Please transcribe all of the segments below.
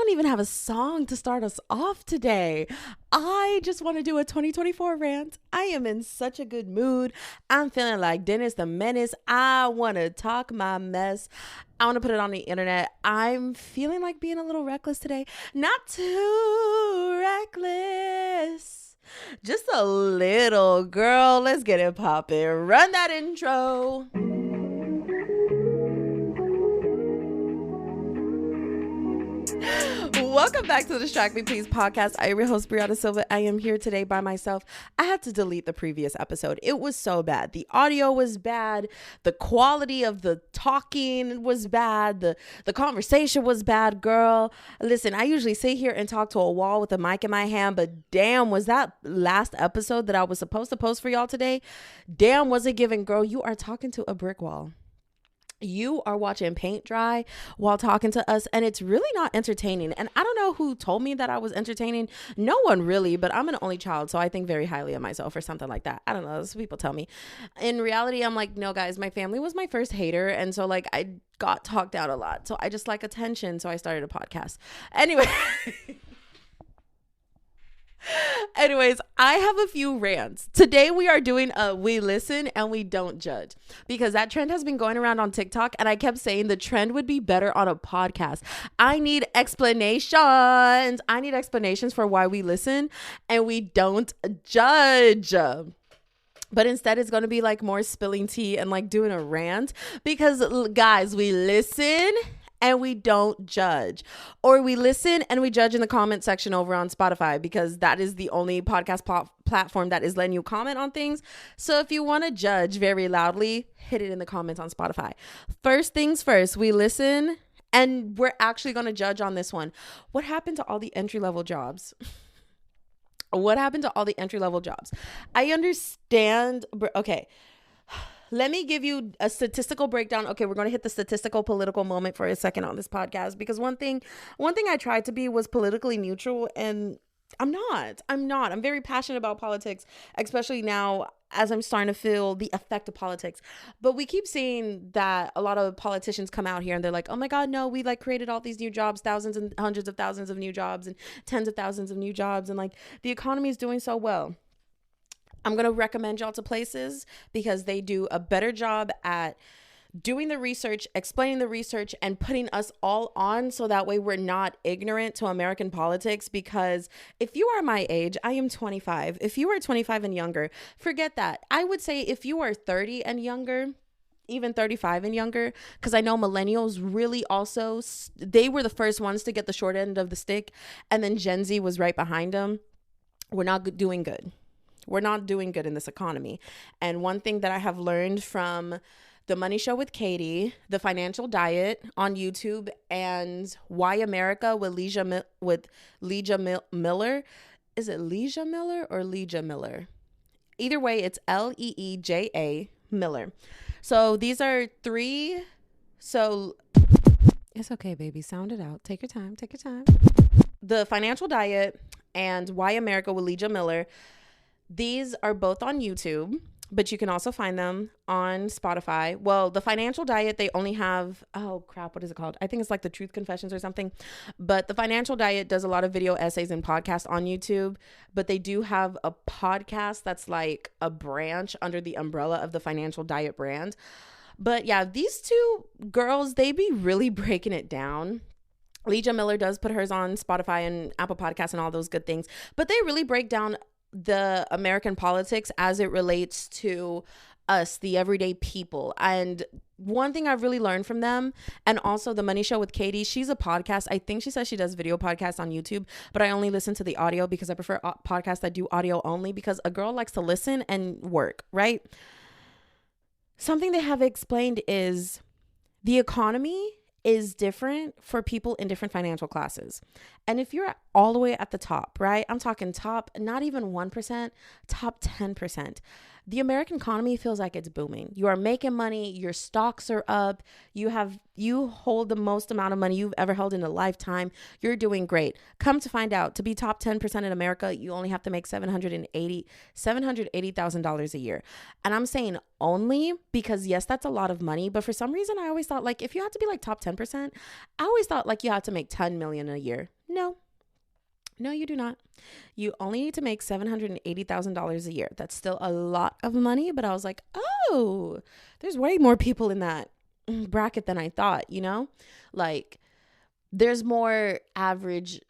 don't even have a song to start us off today. I just want to do a 2024 rant. I am in such a good mood. I'm feeling like Dennis the Menace. I want to talk my mess. I want to put it on the internet. I'm feeling like being a little reckless today. Not too reckless. Just a little, girl. Let's get it poppin'. Run that intro. Welcome back to the Distract Me Please podcast. I am your host, Brianna Silva. I am here today by myself. I had to delete the previous episode. It was so bad. The audio was bad. The quality of the talking was bad. The conversation was bad, girl. Listen, I usually sit here and talk to a wall with a mic in my hand, but damn, was that last episode that I was supposed to post for y'all today? Damn, was it giving, girl? You are talking to a brick wall. You are watching paint dry while talking to us, and it's really not entertaining. And I don't know who told me that I was entertaining. No one really, but I'm an only child, so I think very highly of myself or something like that. I don't know. That's what people tell me. In reality, I'm like, no, guys, my family was my first hater. And so like I got talked out a lot. So I just like attention. So I started a podcast. Anyways, I have a few rants. Today we are doing a we listen and we don't judge, because that trend has been going around on TikTok, and I kept saying the trend would be better on a podcast. I need explanations. I need explanations for why we listen and we don't judge. But instead, it's going to be like more spilling tea and like doing a rant, because guys, we listen and we don't judge, or we listen and we judge in the comment section over on Spotify, because that is the only podcast platform that is letting you comment on things. So if you want to judge very loudly, hit it in the comments on Spotify. First things first, we listen and we're actually going to judge on this one. What happened to all the entry-level jobs? What happened to all the entry-level jobs? I understand. Okay. Let me give you a statistical breakdown. Okay, we're going to hit the statistical political moment for a second on this podcast, because one thing I tried to be was politically neutral, and I'm not. I'm very passionate about politics, especially now as I'm starting to feel the effect of politics. But we keep seeing that a lot of politicians come out here and they're like, oh my God, no, we like created all these new jobs, thousands and hundreds of thousands of new jobs and tens of thousands of new jobs. And like the economy is doing so well. I'm going to recommend y'all to places because they do a better job at doing the research, explaining the research, and putting us all on, so that way we're not ignorant to American politics. Because if you are my age, I am 25. If you are 25 and younger, forget that. I would say if you are 30 and younger, even 35 and younger, because I know millennials really also, they were the first ones to get the short end of the stick, and then Gen Z was right behind them. We're not doing good. We're not doing good in this economy. And one thing that I have learned from The Money Show with Katie, The Financial Diet on YouTube, and Why America with Leija Miller. Is it Leija Miller or Leija Miller? Either way, it's Leeja Miller. So these are three. So it's okay, baby. Sound it out. Take your time. Take your time. The Financial Diet and Why America with Leija Miller. These are both on YouTube, but you can also find them on Spotify. Well, The Financial Diet, they only have, oh crap, what is it called? I think it's like The Truth Confessions or something. But The Financial Diet does a lot of video essays and podcasts on YouTube, but they do have a podcast that's like a branch under the umbrella of the Financial Diet brand. But yeah, these two girls, they be really breaking it down. Leija Miller does put hers on Spotify and Apple Podcasts and all those good things, but they really break down the American politics as it relates to us, the everyday people. And one thing I've really learned from them, and also The Money Show with Katie, she's a podcast. I think she says she does video podcasts on YouTube, but I only listen to the audio because I prefer podcasts that do audio only, because a girl likes to listen and work, right? Something they have explained is the economy is different for people in different financial classes. And if you're all the way at the top, right? I'm talking top, not even 1%, top 10%. The American economy feels like it's booming. You are making money. Your stocks are up. You hold the most amount of money you've ever held in a lifetime. You're doing great. Come to find out, to be top 10% in America, you only have to make $780,000 a year. And I'm saying only because, yes, that's a lot of money. But for some reason, I always thought like if you had to be like top 10%, I always thought like you had to make $10 million a year. No, you do not. You only need to make $780,000 a year. That's still a lot of money, but I was like, oh, there's way more people in that bracket than I thought, you know? Like, there's more average,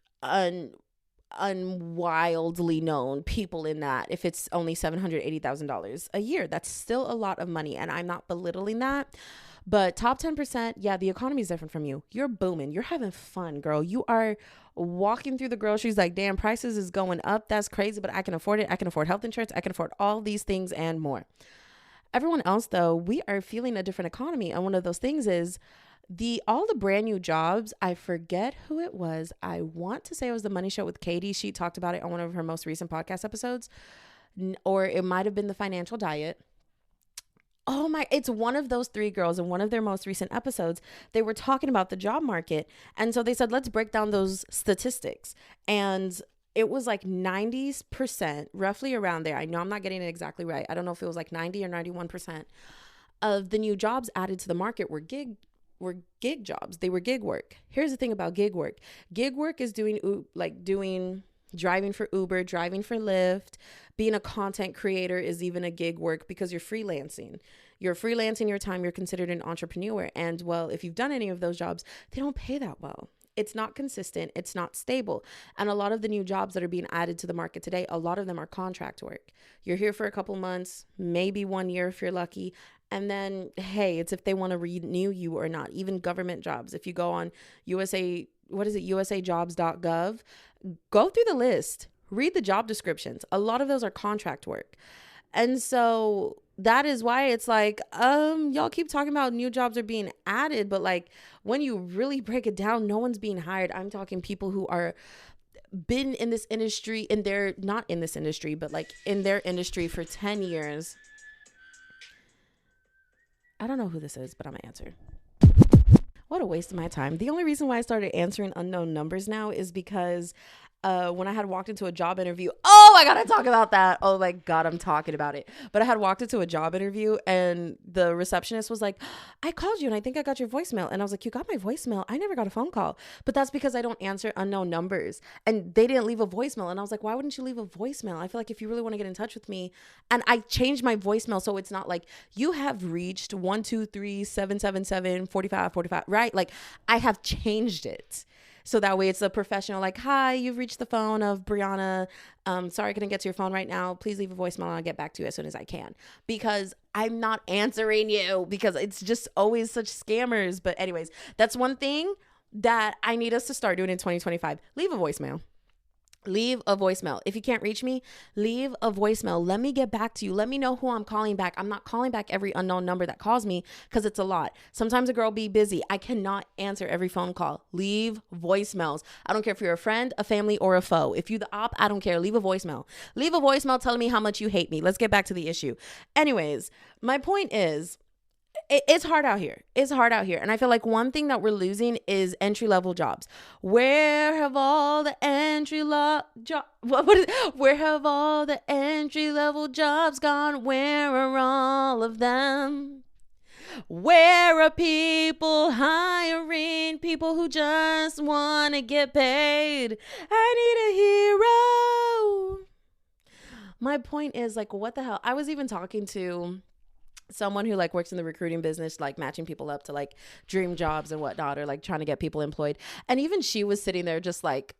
unwildly known people in that if it's only $780,000 a year. That's still a lot of money, and I'm not belittling that. But top 10%, yeah, the economy is different from you. You're booming. You're having fun, girl. You are walking through the groceries like, damn, prices is going up. That's crazy, but I can afford it. I can afford health insurance. I can afford all these things and more. Everyone else, though, we are feeling a different economy. And one of those things is all the brand new jobs. I forget who it was. I want to say it was the Money Show with Katie. She talked about it on one of her most recent podcast episodes, or it might have been the Financial Diet. Oh my, it's one of those three girls in one of their most recent episodes. They were talking about the job market. And so they said, let's break down those statistics. And it was like 90%, roughly around there. I know I'm not getting it exactly right. I don't know if it was like 90 or 91% of the new jobs added to the market were gig jobs. They were gig work. Here's the thing about gig work. Gig work is doing driving for Uber, driving for Lyft. Being a content creator is even a gig work because you're freelancing. You're freelancing your time. You're considered an entrepreneur. And well, if you've done any of those jobs, they don't pay that well. It's not consistent. It's not stable. And a lot of the new jobs that are being added to the market today, a lot of them are contract work. You're here for a couple months, maybe 1 year if you're lucky. And then, hey, it's if they want to renew you or not. Even government jobs. If you go on usajobs.gov, go through the list, read the job descriptions. A lot of those are contract work. And so that is why it's like, y'all keep talking about new jobs are being added, but like when you really break it down, no one's being hired. I'm talking people who are been in this industry not in this industry, but like in their industry for 10 years. I don't know who this is, but I'm gonna answer. What a waste of my time. The only reason why I started answering unknown numbers now is because when I had walked into a job interview, I gotta talk about that. Oh my God, I'm talking about it. But I had walked into a job interview and the receptionist was like, I called you and I think I got your voicemail. And I was like, you got my voicemail? I never got a phone call. But that's because I don't answer unknown numbers. And they didn't leave a voicemail. And I was like, why wouldn't you leave a voicemail? I feel like if you really want to get in touch with me, and I changed my voicemail so it's not like you have reached 123-777-4545, right? Like I have changed it. So that way it's a professional, like, hi, you've reached the phone of Brianna. Sorry, I couldn't get to your phone right now. Please leave a voicemail and I'll get back to you as soon as I can. Because I'm not answering you because it's just always such scammers. But anyways, that's one thing that I need us to start doing in 2025. Leave a voicemail. Leave a voicemail. If you can't reach me, leave a voicemail. Let me get back to you. Let me know who I'm calling back. I'm not calling back every unknown number that calls me because it's a lot. Sometimes a girl be busy. I cannot answer every phone call. Leave voicemails. I don't care if you're a friend, a family, or a foe. If you're the op, I don't care. Leave a voicemail. Leave a voicemail telling me how much you hate me. Let's get back to the issue. Anyways, my point is, it's hard out here. It's hard out here. And I feel like one thing that we're losing is entry-level jobs. Where have all the where have all the entry-level jobs gone? Where are all of them? Where are people hiring people who just want to get paid? I need a hero. My point is, like, what the hell? I was even talking to someone who like works in the recruiting business, like matching people up to like dream jobs and whatnot, or like trying to get people employed. And even she was sitting there just like,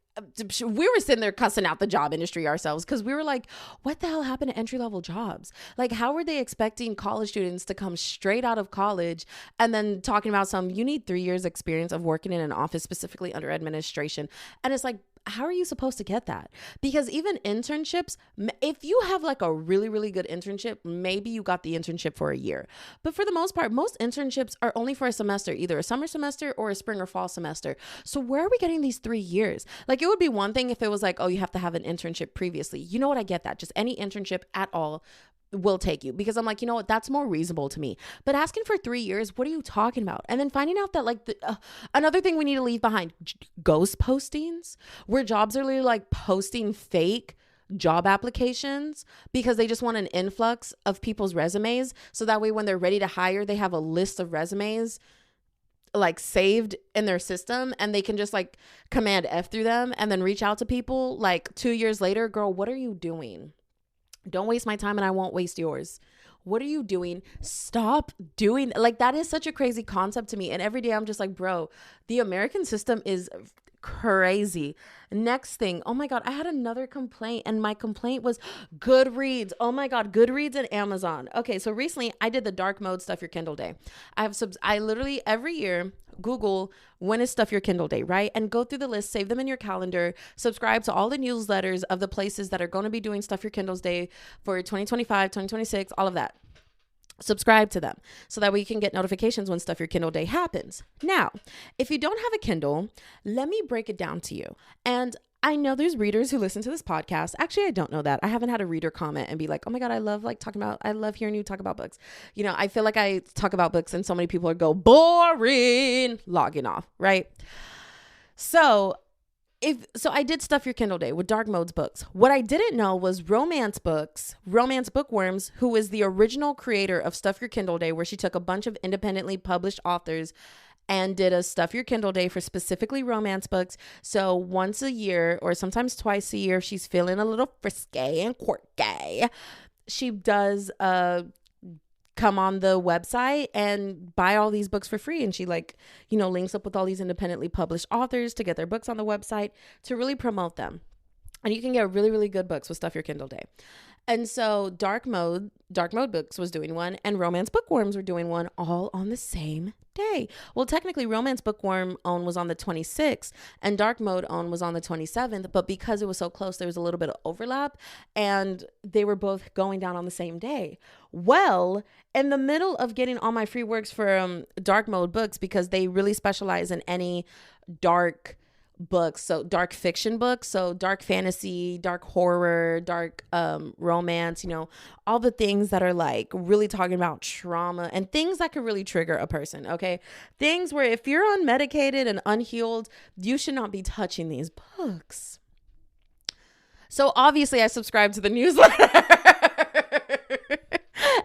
we were sitting there cussing out the job industry ourselves because we were like, what the hell happened to entry-level jobs? Like, how were they expecting college students to come straight out of college and then talking about you need 3 years experience of working in an office, specifically under administration? And it's like, how are you supposed to get that? Because even internships, if you have like a really, really good internship, maybe you got the internship for a year. But for the most part, most internships are only for a semester, either a summer semester or a spring or fall semester. So where are we getting these 3 years? Like, it would be one thing if it was like, oh, you have to have an internship previously. You know what? I get that. Just any internship at all will take you, because I'm like, you know what, that's more reasonable to me. But asking for 3 years, what are you talking about? And then finding out that like another thing we need to leave behind, ghost postings, where jobs are literally like posting fake job applications because they just want an influx of people's resumes, so that way when they're ready to hire, they have a list of resumes. like saved in their system, and they can just like command F through them and then reach out to people like 2 years later. Girl, what are you doing? Don't waste my time and I won't waste yours. What are you doing? Stop doing like that is such a crazy concept to me. And every day I'm just like, bro, the American system is crazy. Next thing, oh my God, I had another complaint, and my complaint was Goodreads. Oh my God, Goodreads and Amazon. Okay, so recently I did the dark mode Stuff Your Kindle Day. I literally every year Google when is Stuff Your Kindle Day, right? And go through the list, save them in your calendar, subscribe to all the newsletters of the places that are going to be doing Stuff Your Kindle's Day for 2025, 2026, all of that. Subscribe to them so that way you can get notifications when Stuff Your Kindle Day happens. Now, if you don't have a Kindle, let me break it down to you. And I know there's readers who listen to this podcast. Actually, I don't know that. I haven't had a reader comment and be like, oh my God, I love hearing you talk about books. You know, I feel like I talk about books and so many people are boring, logging off, right? So I did Stuff Your Kindle Day with Dark Mode's books. What I didn't know was Romance Bookworms, who is the original creator of Stuff Your Kindle Day, where she took a bunch of independently published authors and did a Stuff Your Kindle Day for specifically romance books. So once a year or sometimes twice a year, if she's feeling a little frisky and quirky, she does come on the website and buy all these books for free. And she links up with all these independently published authors to get their books on the website to really promote them. And you can get really, really good books with Stuff Your Kindle Day. And so Dark Mode Books was doing one, and Romance Bookworms were doing one, all on the same day. Well, technically Romance Bookworm own was on the 26th and Dark Mode own was on the 27th, but because it was so close, there was a little bit of overlap and they were both going down on the same day. Well, in the middle of getting all my free works for Dark Mode Books, because they really specialize in any dark books, so dark fiction books, so dark fantasy, dark horror, dark romance, all the things that are like really talking about trauma and things that could really trigger a person. Okay, things where if you're unmedicated and unhealed, you should not be touching these books. So obviously I subscribed to the newsletter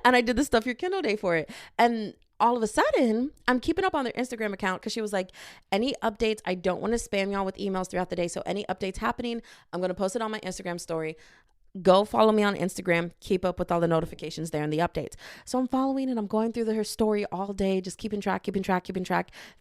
and I did the Stuff Your Kindle Day for it. And all of a sudden, I'm keeping up on their Instagram account because she was like, any updates, I don't want to spam y'all with emails throughout the day. So any updates happening, I'm going to post it on my Instagram story. Go follow me on Instagram. Keep up with all the notifications there and the updates. So I'm following and I'm going through her story all day, just keeping track.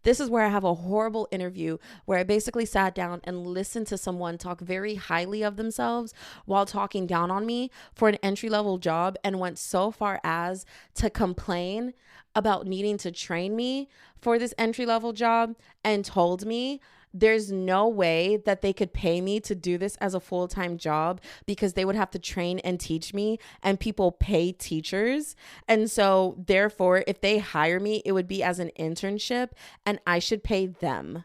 This is where I have a horrible interview where I basically sat down and listened to someone talk very highly of themselves while talking down on me for an entry-level job, and went so far as to complain about needing to train me for this entry-level job, and told me there's no way that they could pay me to do this as a full-time job because they would have to train and teach me, and people pay teachers. And so therefore, if they hire me, it would be as an internship and I should pay them.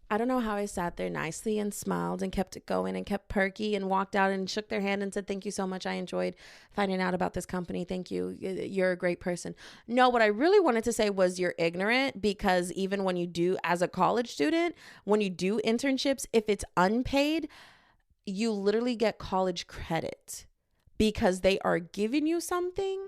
I don't know how I sat there nicely and smiled and kept it going and kept perky and walked out and shook their hand and said, thank you so much. I enjoyed finding out about this company. Thank you. You're a great person. No, what I really wanted to say was you're ignorant, because even when you do, as a college student, when you do internships, if it's unpaid, you literally get college credit because they are giving you something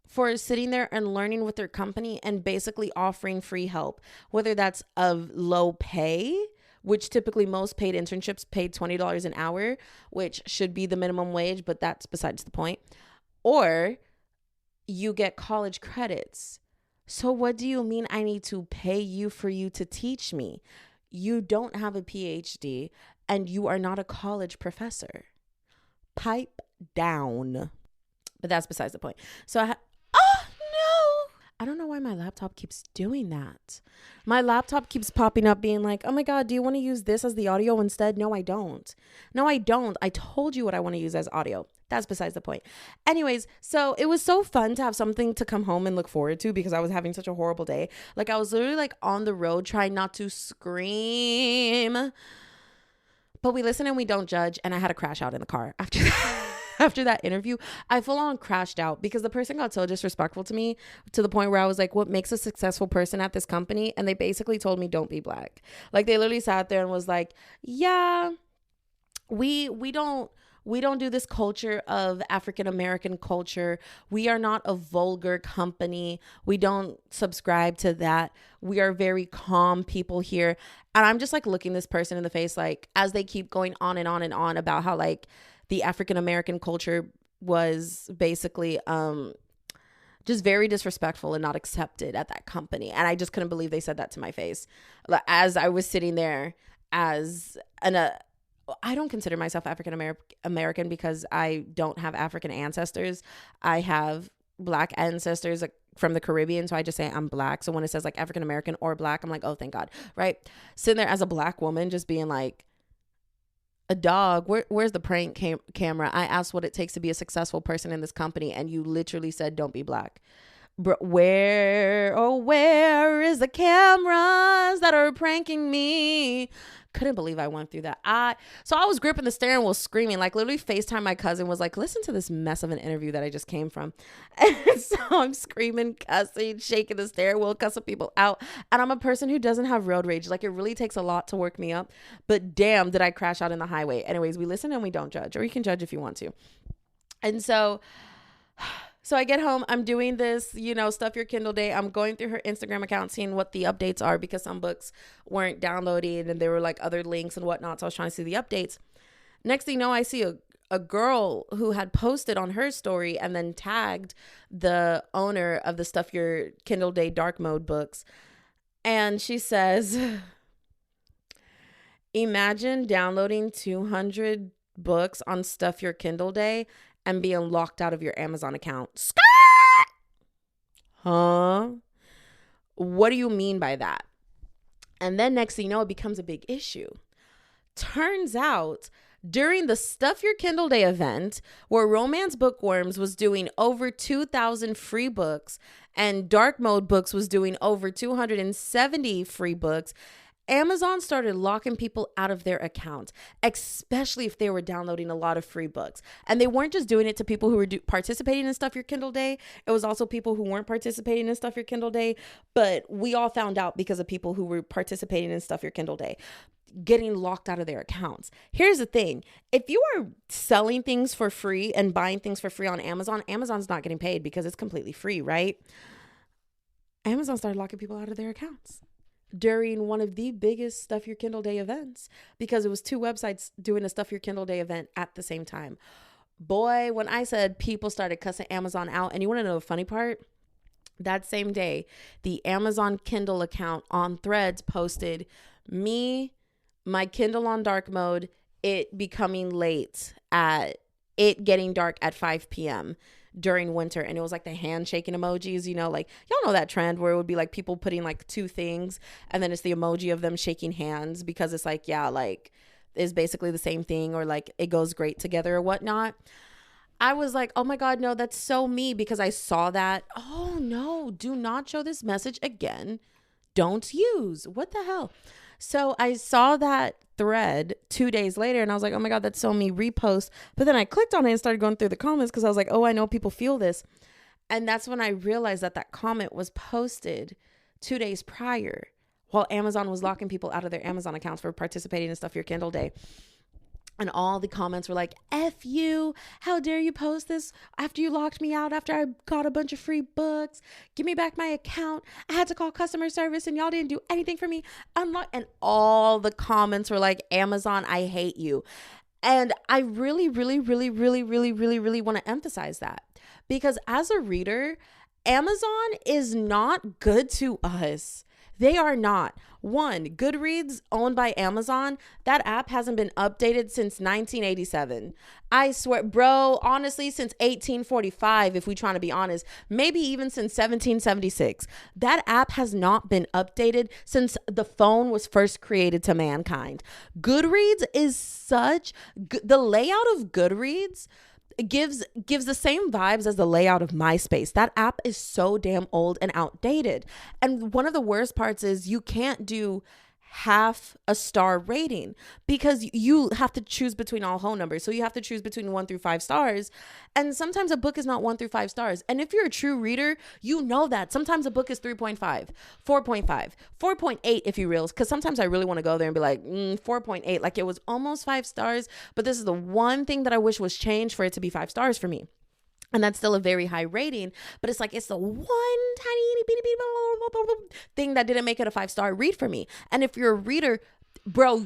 for sitting there and learning with their company and basically offering free help, whether that's of low pay, which typically most paid internships paid $20 an hour, which should be the minimum wage, but that's besides the point, or you get college credits. So what do you mean I need to pay you for you to teach me? You don't have a PhD and you are not a college professor. Pipe down. But that's besides the point. So I don't know why my laptop keeps doing that. My laptop keeps popping up being like, oh my God, do you want to use this as the audio instead? No, I don't. I told you what I want to use as audio. That's besides the point. Anyways, so it was so fun to have something to come home and look forward to because I was having such a horrible day. Like I was literally like on the road trying not to scream. But we listen and we don't judge. And I had to crash out in the car after that. After that interview, I full on crashed out because the person got so disrespectful to me to the point where I was like, what makes a successful person at this company? And they basically told me, don't be black. Like they literally sat there and was like, yeah, we don't We don't do this culture of African American culture. We are not a vulgar company. We don't subscribe to that. We are very calm people here. And I'm just like looking this person in the face, like, as they keep going on and on and on about how like the African American culture was basically just very disrespectful and not accepted at that company. And I just couldn't believe they said that to my face. As I was sitting there as I don't consider myself African American because I don't have African ancestors. I have Black ancestors from the Caribbean. So I just say I'm Black. So when it says like African American or Black, I'm like, oh, thank God. Right. Sitting there as a Black woman, just being like, a dog, where's the prank camera? I asked what it takes to be a successful person in this company, and you literally said, don't be Black. Where is the cameras that are pranking me? Couldn't believe I went through that. So I was gripping the steering wheel screaming, like literally FaceTime my cousin, was like, listen to this mess of an interview that I just came from. And so I'm screaming, cussing, shaking the steering wheel, cussing people out. And I'm a person who doesn't have road rage. Like it really takes a lot to work me up, but damn, did I crash out in the highway. Anyways, we listen and we don't judge, or you can judge if you want to. And so I get home, I'm doing this, Stuff Your Kindle Day. I'm going through her Instagram account, seeing what the updates are because some books weren't downloaded and there were like other links and whatnot. So I was trying to see the updates. Next thing you know, I see a girl who had posted on her story and then tagged the owner of the Stuff Your Kindle Day dark mode books. And she says, imagine downloading 200 books on Stuff Your Kindle Day and being locked out of your Amazon account. Skirt! Huh? What do you mean by that? And then next thing you know, it becomes a big issue. Turns out, during the Stuff Your Kindle Day event, where Romance Bookworms was doing over 2,000 free books and Dark Mode Books was doing over 270 free books, Amazon started locking people out of their accounts, especially if they were downloading a lot of free books. And they weren't just doing it to people who were participating in Stuff Your Kindle Day. It was also people who weren't participating in Stuff Your Kindle Day. But we all found out because of people who were participating in Stuff Your Kindle Day getting locked out of their accounts. Here's the thing. If you are selling things for free and buying things for free on Amazon, Amazon's not getting paid because it's completely free, right? Amazon started locking people out of their accounts during one of the biggest Stuff Your Kindle Day events because it was two websites doing a Stuff Your Kindle Day event at the same time. Boy, when I said people started cussing Amazon out, and you want to know the funny part? That same day, the Amazon Kindle account on Threads posted my Kindle on dark mode, it becoming late at it getting dark at 5 p.m. during winter. And it was like the handshaking emojis, like y'all know that trend where it would be like people putting like two things and then it's the emoji of them shaking hands because it's like, yeah, like is basically the same thing or like it goes great together or whatnot. I was like, oh my God, no, that's so me because I saw that. Oh no, do not show this message again. Don't use. What the hell? So I saw that thread 2 days later and I was like, oh my God, that's so me, repost. But then I clicked on it and started going through the comments because I was like, oh, I know people feel this. And that's when I realized that comment was posted 2 days prior while Amazon was locking people out of their Amazon accounts for participating in Stuff Your Kindle Day. And all the comments were like, F you, how dare you post this after you locked me out, after I got a bunch of free books, give me back my account. I had to call customer service and y'all didn't do anything for me. And all the comments were like, Amazon, I hate you. And I really, really, really, really, really, really, really want to emphasize that because as a reader, Amazon is not good to us. They are not. One, Goodreads, owned by Amazon, that app hasn't been updated since 1987. I swear, bro, honestly, since 1845, if we're trying to be honest, maybe even since 1776. That app has not been updated since the phone was first created to mankind. Goodreads is the layout of Goodreads gives the same vibes as the layout of MySpace. That app is so damn old and outdated. And one of the worst parts is you can't do half a star rating because you have to choose between all whole numbers. So you have to choose between 1 through 5 stars. And sometimes a book is not 1 through 5 stars. And if you're a true reader, you know that. Sometimes a book is 3.5, 4.5, 4.8 if you realize. Because sometimes I really want to go there and be like, 4.8. Like it was almost 5 stars. But this is the one thing that I wish was changed for it to be 5 stars for me. And that's still a very high rating, but it's like, it's the one tiny bitty thing that didn't make it a 5-star read for me. And if you're a reader, bro,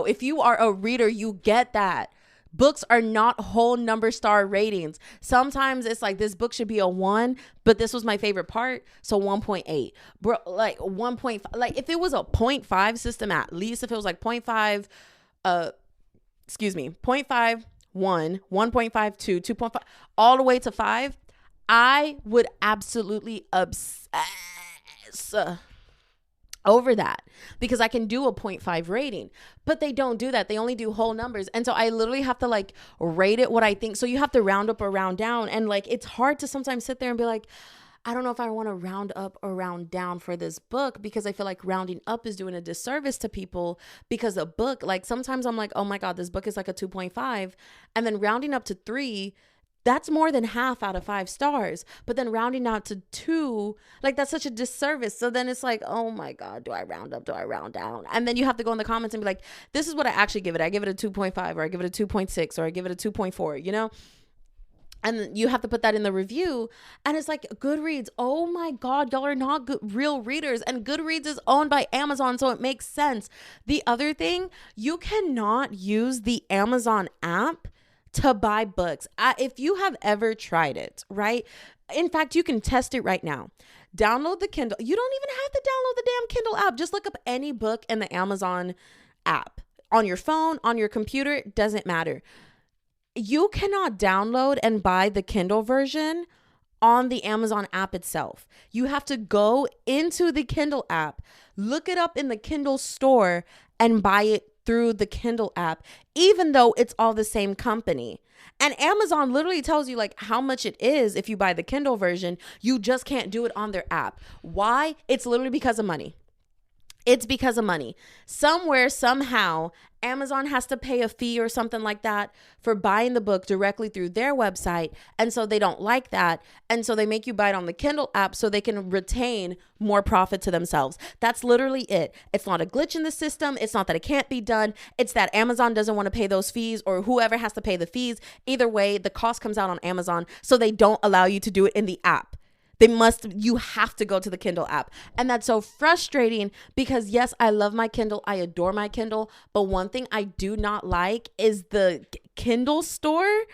if you are a reader, you get that. Books are not whole number star ratings. Sometimes it's like, this book should be a 1, but this was my favorite part. So 1.8, bro, like 1.5, like if it was a 0.5 system, at least if it was like 0.5, 0.5, 1, 1.5, 2, 2.5, all the way to 5, I would absolutely obsess over that because I can do a 0.5 rating, but they don't do that. They only do whole numbers. And so I literally have to like rate it what I think. So you have to round up or round down. And like, it's hard to sometimes sit there and be like, I don't know if I want to round up or round down for this book because I feel like rounding up is doing a disservice to people because a book, like sometimes I'm like, oh my God, this book is like a 2.5. And then rounding up to 3, that's more than half out of 5 stars. But then rounding out to 2, like that's such a disservice. So then it's like, oh my God, do I round up? Do I round down? And then you have to go in the comments and be like, this is what I actually give it. I give it a 2.5 or I give it a 2.6 or I give it a 2.4, you know? And you have to put that in the review. And it's like Goodreads. Oh my God, y'all are not real readers. And Goodreads is owned by Amazon, so it makes sense. The other thing, you cannot use the Amazon app to buy books. If you have ever tried it, right? In fact, you can test it right now. Download the Kindle. You don't even have to download the damn Kindle app. Just look up any book in the Amazon app. On your phone, on your computer, it doesn't matter. You cannot download and buy the Kindle version on the Amazon app itself. You have to go into the Kindle app, look it up in the Kindle store, and buy it through the Kindle app, even though it's all the same company. And Amazon literally tells you like how much it is if you buy the Kindle version. You just can't do it on their app. Why? It's literally because of money. It's because of money. Somewhere, somehow, Amazon has to pay a fee or something like that for buying the book directly through their website. And so they don't like that. And so they make you buy it on the Kindle app so they can retain more profit to themselves. That's literally it. It's not a glitch in the system. It's not that it can't be done. It's that Amazon doesn't want to pay those fees or whoever has to pay the fees. Either way, the cost comes out on Amazon. So they don't allow you to do it in the app. You have to go to the Kindle app. And that's so frustrating because yes, I love my Kindle. I adore my Kindle. But one thing I do not like is the Kindle store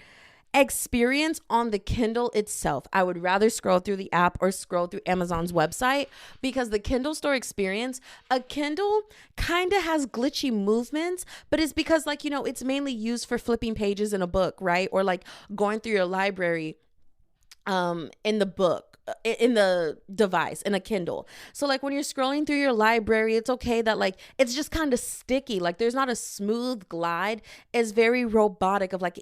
experience on the Kindle itself. I would rather scroll through the app or scroll through Amazon's website because the Kindle store experience, a Kindle kind of has glitchy movements, but it's because like, it's mainly used for flipping pages in a book, right? Or like going through your library in the book. In the device, in a Kindle. So like when you're scrolling through your library, it's okay that like it's just kind of sticky. Like there's not a smooth glide. It's very robotic of like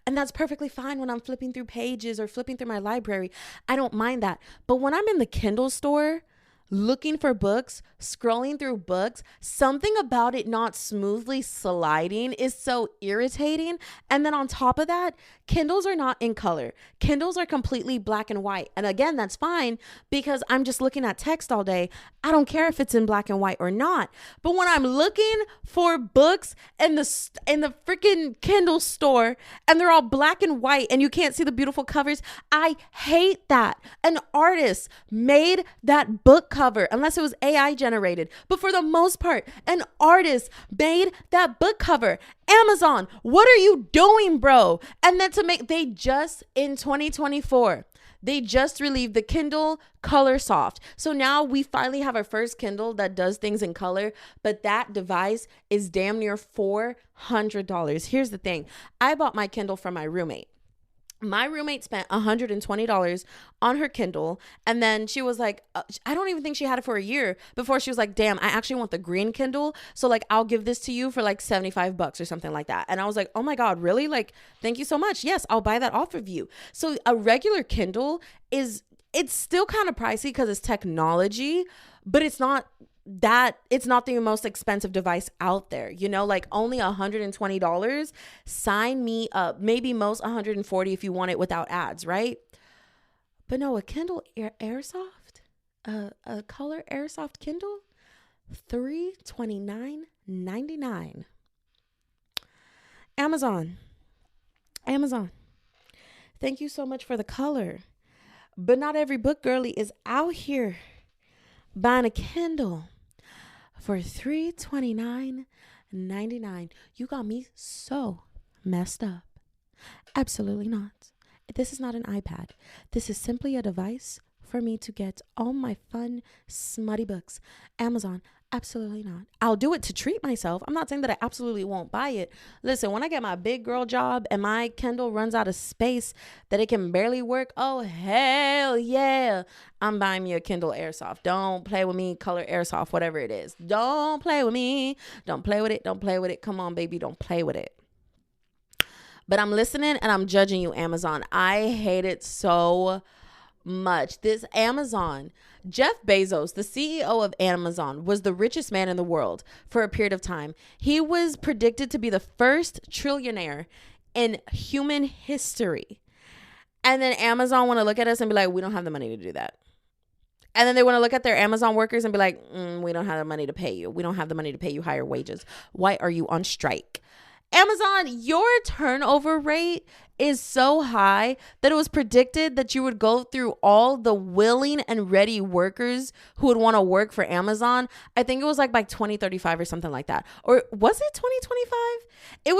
and that's perfectly fine when I'm flipping through pages or flipping through my library. I don't mind that. But when I'm in the Kindle store looking for books, scrolling through books, something about it not smoothly sliding is so irritating. And then on top of that, Kindles are not in color. Kindles are completely black and white. And again, that's fine because I'm just looking at text all day. I don't care if it's in black and white or not. But when I'm looking for books in the freaking Kindle store and they're all black and white and you can't see the beautiful covers, I hate that. An artist made that book cover, unless it was AI generated. But for the most part, an artist made that book cover. Amazon, what are you doing, bro? And then they just in 2024, they just relieved the Kindle Color Soft. So now we finally have our first Kindle that does things in color, but that device is damn near $400. Here's the thing. I bought my Kindle from my roommate. My roommate spent $120 on her Kindle. And then she was like, I don't even think she had it for a year before she was like, damn, I actually want the green Kindle. So like, I'll give this to you for like $75 or something like that. And I was like, oh my God, really? Like, thank you so much. Yes, I'll buy that off of you. So a regular Kindle is it's still kind of pricey because it's technology, but it's not the most expensive device out there, you know, like only $120. Sign me up. Maybe most $140 if you want it without ads, right? But no, a Kindle Airsoft, a color Airsoft Kindle, $329.99. Amazon. Thank you so much for the color. But not every book girly is out here buying a Kindle for $329.99. You got me so messed up. Absolutely not. This is not an iPad. This is simply a device for me to get all my fun, smutty books. Amazon, absolutely not. I'll do it to treat myself. I'm not saying that I absolutely won't buy it. Listen, when I get my big girl job and my Kindle runs out of space that it can barely work, oh, hell yeah. I'm buying me a Kindle Airsoft. Don't play with me, color Airsoft, whatever it is. Don't play with me. Don't play with it. Don't play with it. Come on, baby. Don't play with it. But I'm listening and I'm judging you, Amazon. I hate it so much. This Amazon, Jeff Bezos, the CEO of Amazon, was the richest man in the world for a period of time. He was predicted to be the first trillionaire in human history. And then Amazon want to look at us and be like, we don't have the money to do that. And then they want to look at their Amazon workers and be like, we don't have the money to pay you. We don't have the money to pay you higher wages. Why are you on strike? Amazon, your turnover rate is so high that it was predicted that you would go through all the willing and ready workers who would want to work for Amazon. I think it was like by 2035 or something like that. Or was it 2025? It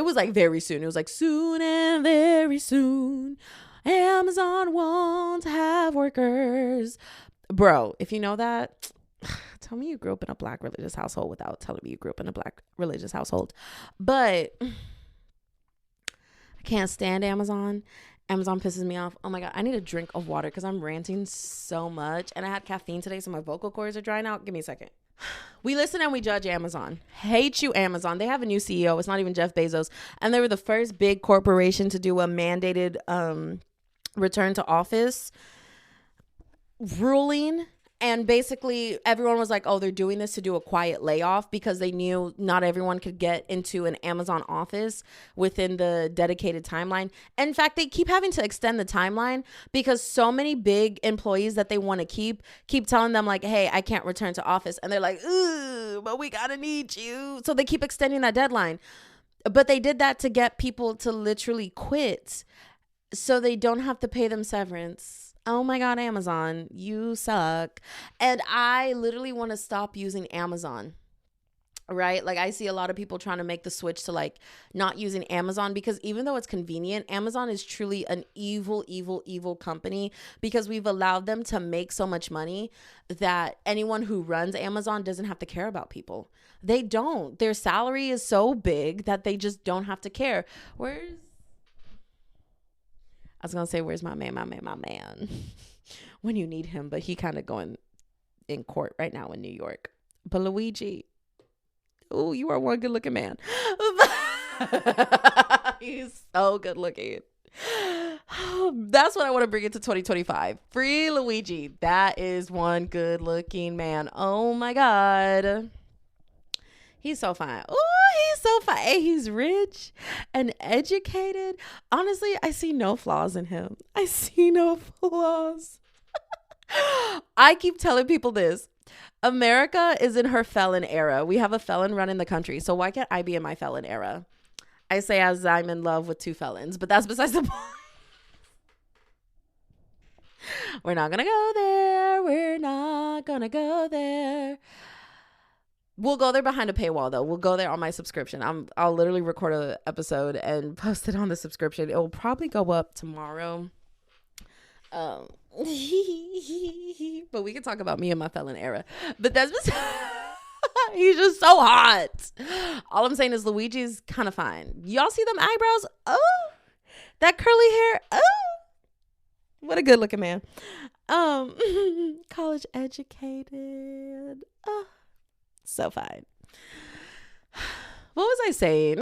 was like very soon. It was like soon and very soon. Amazon won't have workers. Bro, if you know that, tell me you grew up in a Black religious household without telling me you grew up in a Black religious household. But I can't stand Amazon. Amazon pisses me off. Oh my God, I need a drink of water because I'm ranting so much. And I had caffeine today, so my vocal cords are drying out. Give me a second. We listen and we judge Amazon. Hate you, Amazon. They have a new CEO. It's not even Jeff Bezos. And they were the first big corporation to do a mandated return to office ruling. And basically everyone was like, oh, they're doing this to do a quiet layoff because they knew not everyone could get into an Amazon office within the dedicated timeline. In fact, they keep having to extend the timeline because so many big employees that they want to keep telling them like, hey, I can't return to office. And they're like, ooh, but we gotta need you. So they keep extending that deadline. But they did that to get people to literally quit so they don't have to pay them severance. Oh my God, Amazon, you suck. And I literally want to stop using Amazon, right? Like I see a lot of people trying to make the switch to like not using Amazon because even though it's convenient, Amazon is truly an evil, evil, evil company because we've allowed them to make so much money that anyone who runs Amazon doesn't have to care about people. They don't. Their salary is so big that they just don't have to care. I was going to say, where's my man? When you need him, but he kind of going in court right now in New York. But Luigi, oh, you are one good looking man. He's so good looking. That's what I want to bring into 2025. Free Luigi. That is one good looking man. Oh my God. He's so fine. Oh, he's so fine. He's rich and educated. Honestly, I see no flaws in him. I see no flaws. I keep telling people this. America is in her felon era. We have a felon running the country. So why can't I be in my felon era? I say as I'm in love with two felons, but that's besides the point. We're not going to go there. We're not going to go there. We'll go there behind a paywall, though. We'll go there on my subscription. I'll literally record an episode and post it on the subscription. It will probably go up tomorrow. But we can talk about me and my felon era. But that's he's just so hot. All I'm saying is Luigi's kind of fine. Y'all see them eyebrows? Oh, that curly hair. Oh, what a good looking man. College educated. Oh. So fine. What was I saying?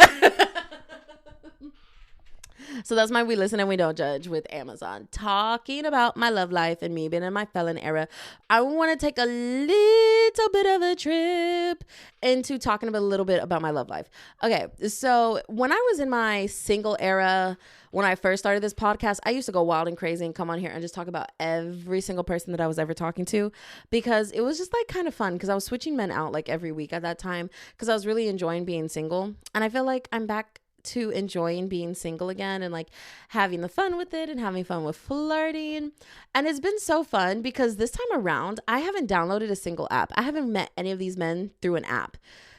So that's my We Listen and We Don't Judge with Amazon. Talking about my love life and me being in my felon era. I want to take a little bit of a trip into talking about a little bit about my love life. Okay, so when I was in my single era, when I first started this podcast, I used to go wild and crazy and come on here and just talk about every single person that I was ever talking to, because it was just like kind of fun, because I was switching men out like every week at that time, because I was really enjoying being single. And I feel like I'm back to enjoying being single again and like having the fun with it and having fun with flirting. And it's been so fun because this time around, I haven't downloaded a single app. I haven't met any of these men through an app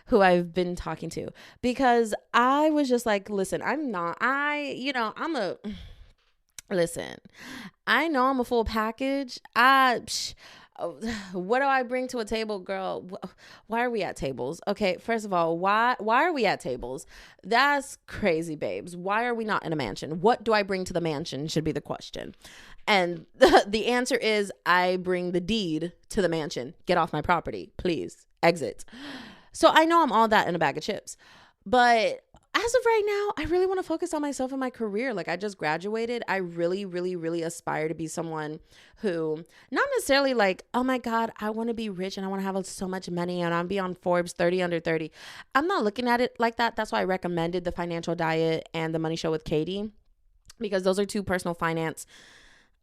who I've been talking to, because I was just like, listen, listen, I know I'm a full package. What do I bring to a table, girl? Why are we at tables? Okay, first of all, why are we at tables? That's crazy, babes. Why are we not in a mansion? What do I bring to the mansion should be the question. And the answer is, I bring the deed to the mansion. Get off my property, please. Exit. So I know I'm all that in a bag of chips. But as of right now, I really want to focus on myself and my career. Like, I just graduated. I really, really, really aspire to be someone who, not necessarily like, oh my God, I want to be rich and I want to have so much money and I'll be on Forbes 30 under 30. I'm not looking at it like that. That's why I recommended The Financial Diet and The Money Show with Katie, because those are two personal finance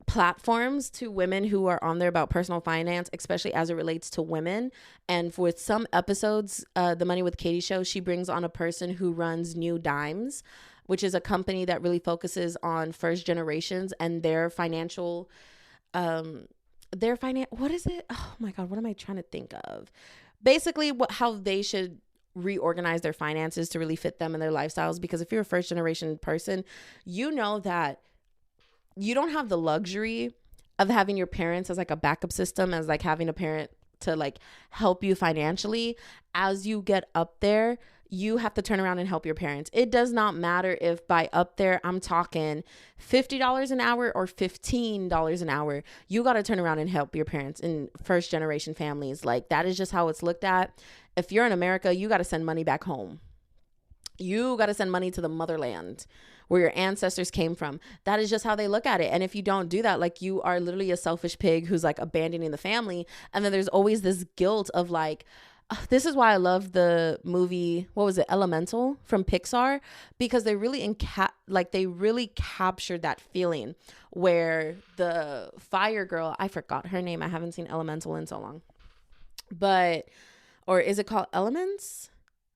platforms to women who are on there about personal finance, especially as it relates to women. And with some episodes, the Money with Katie show, she brings on a person who runs New Dimes, which is a company that really focuses on first generations and their financial, what is it? Oh my God, what am I trying to think of? Basically how they should reorganize their finances to really fit them and their lifestyles. Because if you're a first generation person, you know that you don't have the luxury of having your parents as like a backup system, as like having a parent to like help you financially. As you get up there, you have to turn around and help your parents. It does not matter if by up there, I'm talking $50 an hour or $15 an hour. You got to turn around and help your parents in first generation families. Like, that is just how it's looked at. If you're in America, you got to send money back home. You got to send money to the motherland where your ancestors came from. That is just how they look at it. And if you don't do that, like, you are literally a selfish pig who's like abandoning the family. And then there's always this guilt of like, this is why I love the movie, what was it, Elemental from Pixar, because they really really captured that feeling where the fire girl, I forgot her name. I haven't seen Elemental in so long. Or is it called Elements?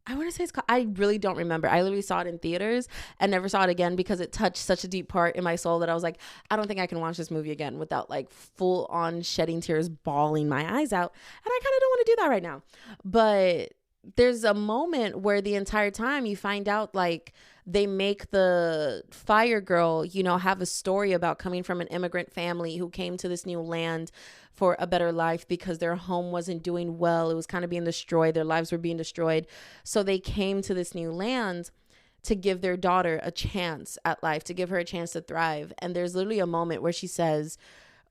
I want to say it's called, I really don't remember. I literally saw it in theaters and never saw it again because it touched such a deep part in my soul that I was like, I don't think I can watch this movie again without like full on shedding tears, bawling my eyes out. And I kind of don't want to do that right now. But there's a moment where the entire time you find out like they make the fire girl, have a story about coming from an immigrant family who came to this new land for a better life because their home wasn't doing well. It was kind of being destroyed. Their lives were being destroyed. So they came to this new land to give their daughter a chance at life, to give her a chance to thrive. And there's literally a moment where she says,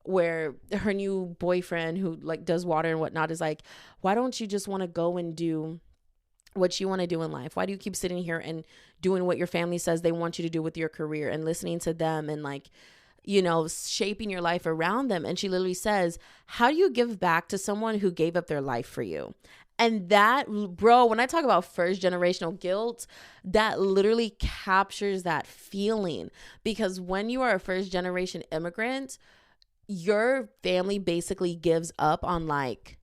where her new boyfriend who like does water and whatnot is like, why don't you just want to go and do what you want to do in life? Why do you keep sitting here and doing what your family says they want you to do with your career and listening to them and like, shaping your life around them? And she literally says, how do you give back to someone who gave up their life for you? And that, bro, when I talk about first generational guilt, that literally captures that feeling. Because when you are a first generation immigrant, your family basically gives up on like,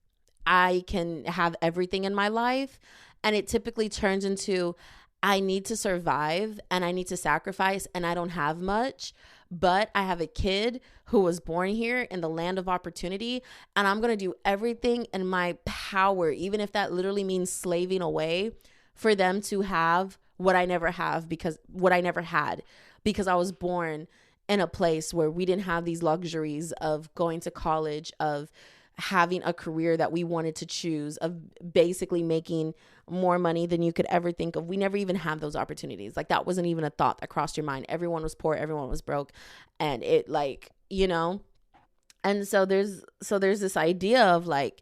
I can have everything in my life. And it typically turns into, I need to survive and I need to sacrifice and I don't have much, but I have a kid who was born here in the land of opportunity and I'm going to do everything in my power, even if that literally means slaving away, for them to have what I never had because I was born in a place where we didn't have these luxuries of going to college, of having a career that we wanted to choose, of basically making more money than you could ever think of. We never even have those opportunities. Like, that wasn't even a thought that crossed your mind. Everyone was poor, everyone was broke, and it like, and so there's this idea of like,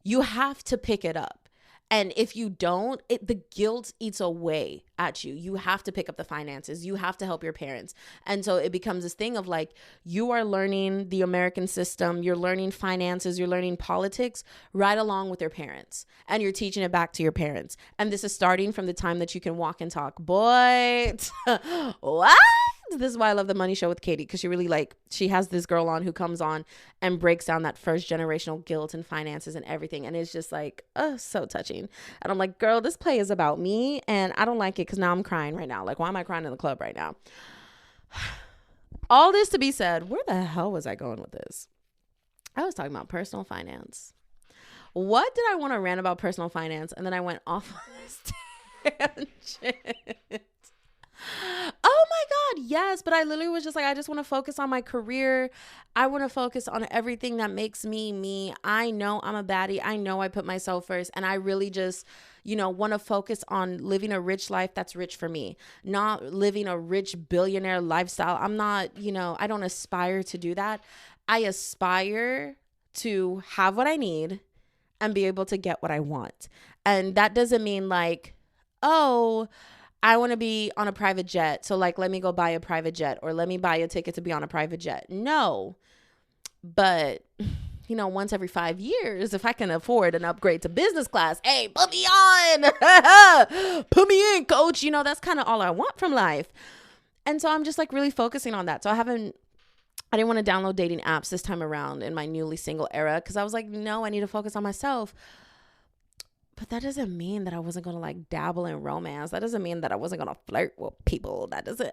you have to pick it up. And if you don't, the guilt eats away at you. You have to pick up the finances. You have to help your parents. And so it becomes this thing of like, you are learning the American system, you're learning finances, you're learning politics right along with your parents. And you're teaching it back to your parents. And this is starting from the time that you can walk and talk. Boy, what? This is why I love the Money Show with Katie, because she has this girl on who comes on and breaks down that first generational guilt and finances and everything. And it's just like, oh, so touching. And I'm like, girl, this play is about me and I don't like it because now I'm crying right now. Like, why am I crying in the club right now? All this to be said, where the hell was I going with this? I was talking about personal finance. What did I want to rant about personal finance? And then I went off on this tangent. Oh my God, yes. But I literally was just like, I just want to focus on my career. I want to focus on everything that makes me me. I know I'm a baddie. I know I put myself first. And I really just, want to focus on living a rich life that's rich for me, not living a rich billionaire lifestyle. I'm not, I don't aspire to do that. I aspire to have what I need and be able to get what I want. And that doesn't mean like, oh, I want to be on a private jet. So like, let me go buy a private jet or let me buy a ticket to be on a private jet. No, but once every 5 years, if I can afford an upgrade to business class, hey, put me on, put me in, coach. That's kind of all I want from life. And so I'm just like really focusing on that. So I didn't want to download dating apps this time around in my newly single era. Cause I was like, no, I need to focus on myself. But that doesn't mean that I wasn't going to like dabble in romance. That doesn't mean that I wasn't going to flirt with people. That doesn't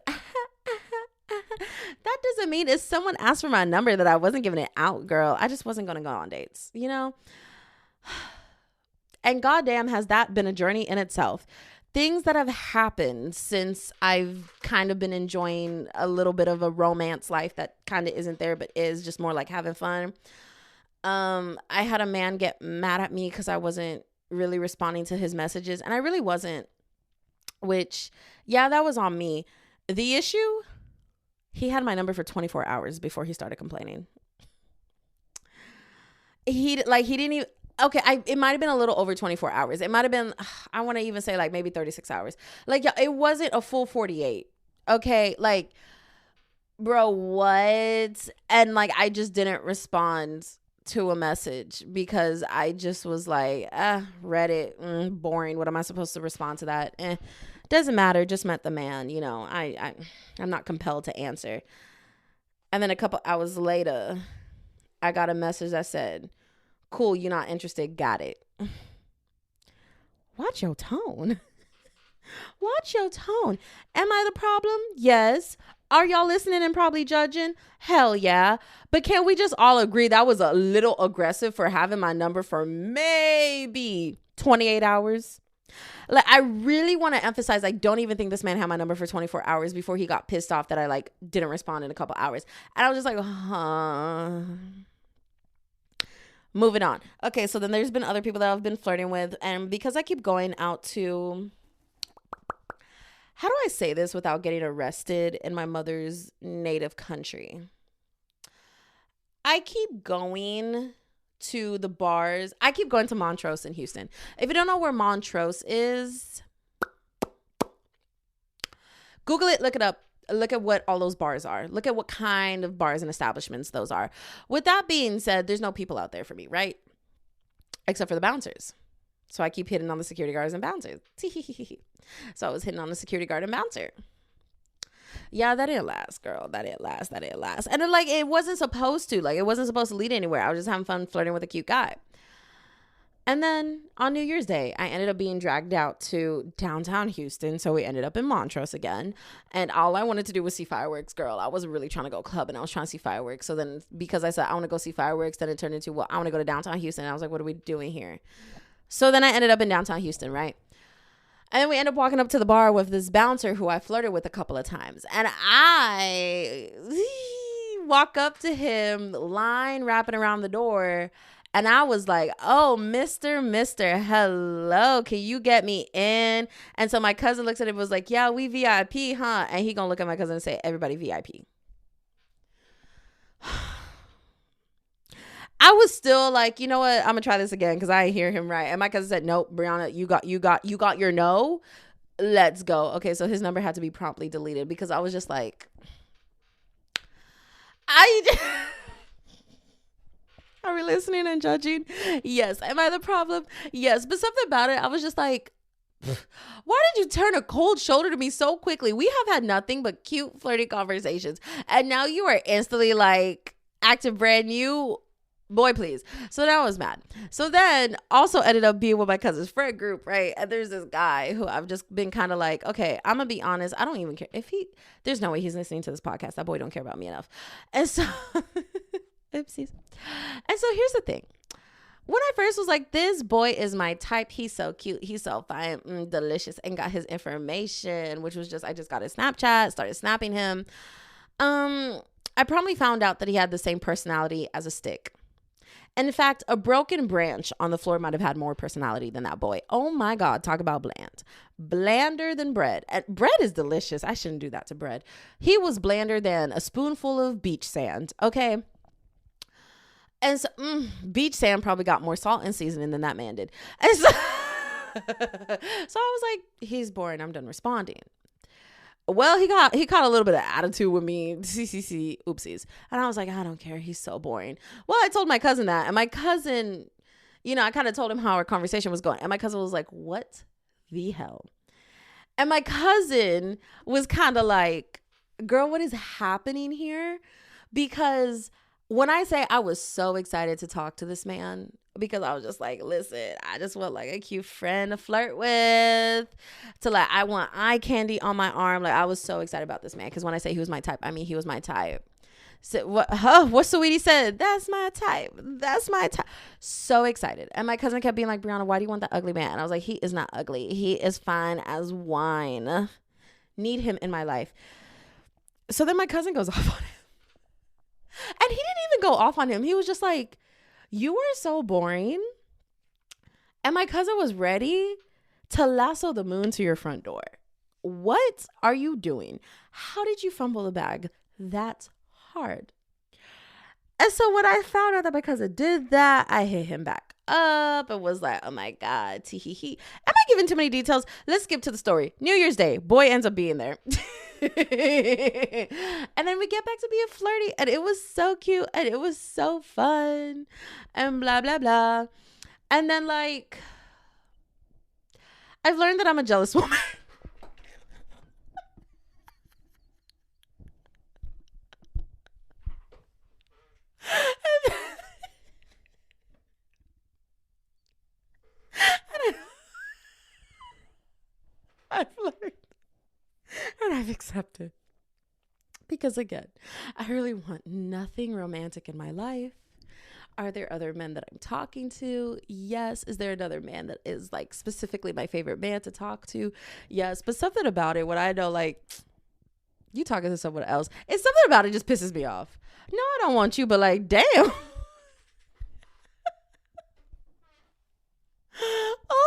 mean if someone asked for my number that I wasn't giving it out, girl. I just wasn't going to go on dates, And goddamn, has that been a journey in itself. Things that have happened since I've kind of been enjoying a little bit of a romance life that kind of isn't there, but is just more like having fun. I had a man get mad at me because I wasn't really responding to his messages, and I really wasn't, which, yeah, that was on me. The issue, he had my number for 24 hours before he started complaining. He didn't even, okay, it might have been a little over 24 hours. It might have been, I want to even say like maybe 36 hours. Like, yeah, it wasn't a full 48. Okay, like, bro, what? And like, I just didn't respond to a message because I just was like, read it, boring. What am I supposed to respond to that? Doesn't matter. Just met the man. I'm not compelled to answer. And then a couple hours later, I got a message that said, cool, you're not interested. Got it. Watch your tone. Watch your tone. Am I the problem? Yes. Are y'all listening and probably judging? Hell yeah. But can we just all agree that was a little aggressive for having my number for maybe 28 hours? Like, I really want to emphasize, I don't even think this man had my number for 24 hours before he got pissed off that I like didn't respond in a couple hours. And I was just like, Moving on. Okay, so then there's been other people that I've been flirting with. And because I keep going out to, how do I say this without getting arrested in my mother's native country? I keep going to the bars. I keep going to Montrose in Houston. If you don't know where Montrose is, Google it, look it up. Look at what all those bars are. Look at what kind of bars and establishments those are. With that being said, there's no people out there for me, right? Except for the bouncers. So I keep hitting on the security guards and bouncers. So I was hitting on the security guard and bouncer. Yeah, that didn't last, girl. That didn't last. And then, like, it wasn't supposed to. Like, it wasn't supposed to lead anywhere. I was just having fun flirting with a cute guy. And then on New Year's Day, I ended up being dragged out to downtown Houston. So we ended up in Montrose again. And all I wanted to do was see fireworks, girl. I wasn't really trying to go clubbing. I was trying to see fireworks. So then because I said I want to go see fireworks, then it turned into, well, I want to go to downtown Houston. And I was like, what are we doing here? So then I ended up in downtown Houston, right? And then we ended up walking up to the bar with this bouncer who I flirted with a couple of times. And I walk up to him, line wrapping around the door. And I was like, oh, Mr. Hello, can you get me in? And so my cousin looks at it and was like, yeah, we VIP, huh? And he gonna look at my cousin and say, everybody VIP. I was still like, you know what? I'm gonna try this again because I hear him right. And my cousin said, nope, Brianna, you got your no. Let's go. Okay, so his number had to be promptly deleted because I was just like, are we listening and judging? Yes. Am I the problem? Yes. But something about it, I was just like, why did you turn a cold shoulder to me so quickly? We have had nothing but cute, flirty conversations. And now you are instantly like acting brand new. Boy, please. So now I was mad. So then also ended up being with my cousin's friend group, right? And there's this guy who I've just been kind of like, okay, I'm going to be honest. I don't even care. There's no way he's listening to this podcast. That boy don't care about me enough. And so, oopsies. And so here's the thing. When I first was like, this boy is my type. He's so cute. He's so fine, delicious, and got his information, which was just, I just got his Snapchat, started snapping him. I promptly found out that he had the same personality as a stick. And in fact, a broken branch on the floor might have had more personality than that boy. Oh my God, talk about bland. Blander than bread. And bread is delicious. I shouldn't do that to bread. He was blander than a spoonful of beach sand, okay? And so, beach sand probably got more salt and seasoning than that man did. And so, so I was like, he's boring. I'm done responding. Well, he caught a little bit of attitude with me. CCC, oopsies. And I was like, I don't care. He's so boring. Well, I told my cousin that. And my cousin, I kind of told him how our conversation was going. And my cousin was like, what the hell? And my cousin was kind of like, girl, what is happening here? Because when I say I was so excited to talk to this man, because I was just like, listen, I just want like a cute friend to flirt with, to like, I want eye candy on my arm. Like, I was so excited about this man. Because when I say he was my type, I mean, he was my type. So what Sweetie said, that's my type. That's my type. So excited. And my cousin kept being like, Brianna, why do you want that ugly man? And I was like, he is not ugly. He is fine as wine. Need him in my life. So then my cousin goes off on him. And he didn't even go off on him. He was just like, you were so boring. And my cousin was ready to lasso the moon to your front door. What are you doing? How did you fumble the bag that hard? And so when I found out that my cousin did that, I hit him back up and was like, oh my God, tee-hee-hee. Am I giving too many details? Let's skip to the story. New Year's Day, boy ends up being there. And then we get back to being flirty, and it was so cute, and it was so fun, and blah, blah, blah. And then, like, I've learned that I'm a jealous woman. I've learned and I've accepted. Because again, I really want nothing romantic in my life. Are there other men that I'm talking to? Yes. Is there another man that is like specifically my favorite man to talk to? Yes. But something about it, when I know like you talking to someone else, it's something about it just pisses me off. No, I don't want you, but like, damn. All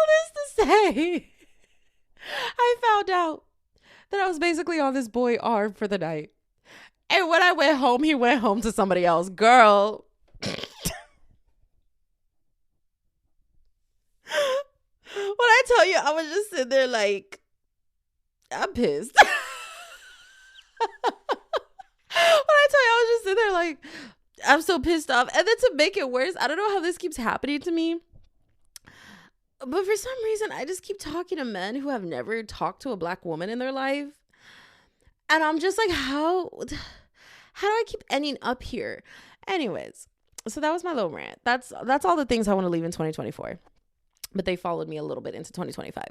this to say, I found out that I was basically on this boy arm for the night. And when I went home, he went home to somebody else. Girl. When I tell you, I was just sitting there like, I'm pissed. When I tell you, I was just sitting there like, I'm so pissed off. And then to make it worse, I don't know how this keeps happening to me. But for some reason, I just keep talking to men who have never talked to a black woman in their life. And I'm just like, how do I keep ending up here? Anyways, so that was my little rant. That's all the things I want to leave in 2024. But they followed me a little bit into 2025.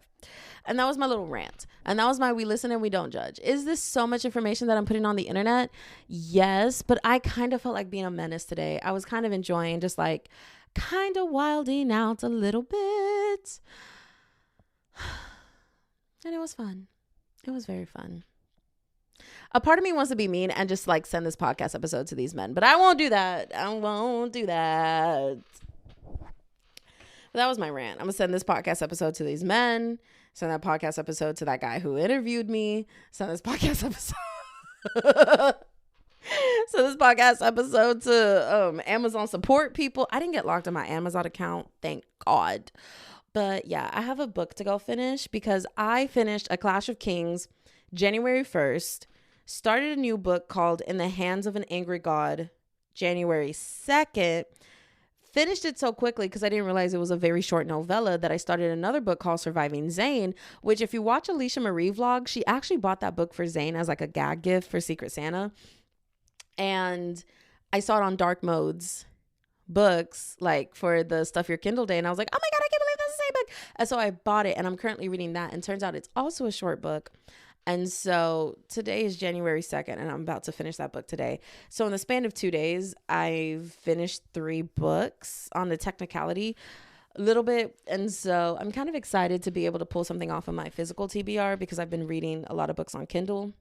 And that was my little rant. And that was my we listen and we don't judge. Is this so much information that I'm putting on the internet? Yes, but I kind of felt like being a menace today. I was kind of enjoying just like kind of wilding out a little bit. And it was fun. It was very fun. A part of me wants to be mean and just like send this podcast episode to these men, but I won't do that. I won't do that. But that was my rant. I'm gonna send this podcast episode to these men, send that podcast episode to that guy who interviewed me, send this podcast episode So this podcast episode to Amazon support people. I didn't get locked on my Amazon account, thank God. But yeah, I have a book to go finish because I finished A Clash of Kings January 1st, started a new book called In the Hands of an Angry God January 2nd, finished it so quickly because I didn't realize it was a very short novella that I started another book called Surviving Zane, which if you watch Alicia Marie vlog, she actually bought that book for Zane as like a gag gift for Secret Santa. And I saw it on Dark Modes books, like for the Stuff Your Kindle day. And I was like, oh my God, I can't believe that's the same book. And so I bought it and I'm currently reading that. And turns out it's also a short book. And so today is January 2nd and I'm about to finish that book today. So in the span of 2 days, I've finished 3 books on the technicality a little bit. And so I'm kind of excited to be able to pull something off of my physical TBR because I've been reading a lot of books on Kindle.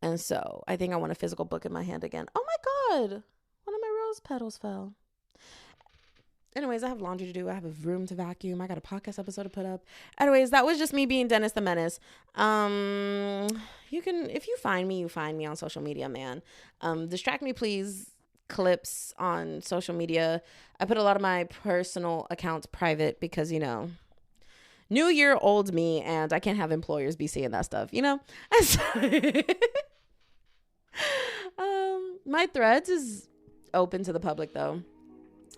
And so I think I want a physical book in my hand again. Oh my God, one of my rose petals fell. Anyways, I have laundry to do. I have a room to vacuum. I got a podcast episode to put up. Anyways, that was just me being Dennis the Menace. You can, if you find me on social media, man. Distract Me Please clips on social media. I put a lot of my personal accounts private because, you know, new year, old me, and I can't have employers be seeing that stuff, you know? My Threads is open to the public, though.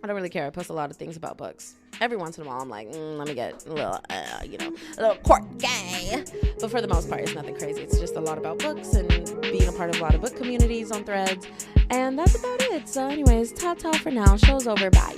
I don't really care. I post a lot of things about books. Every once in a while, I'm like, let me get a little, a little quirky. But for the most part, it's nothing crazy. It's just a lot about books and being a part of a lot of book communities on Threads. And that's about it. So anyways, ta-ta for now. Show's over. Bye.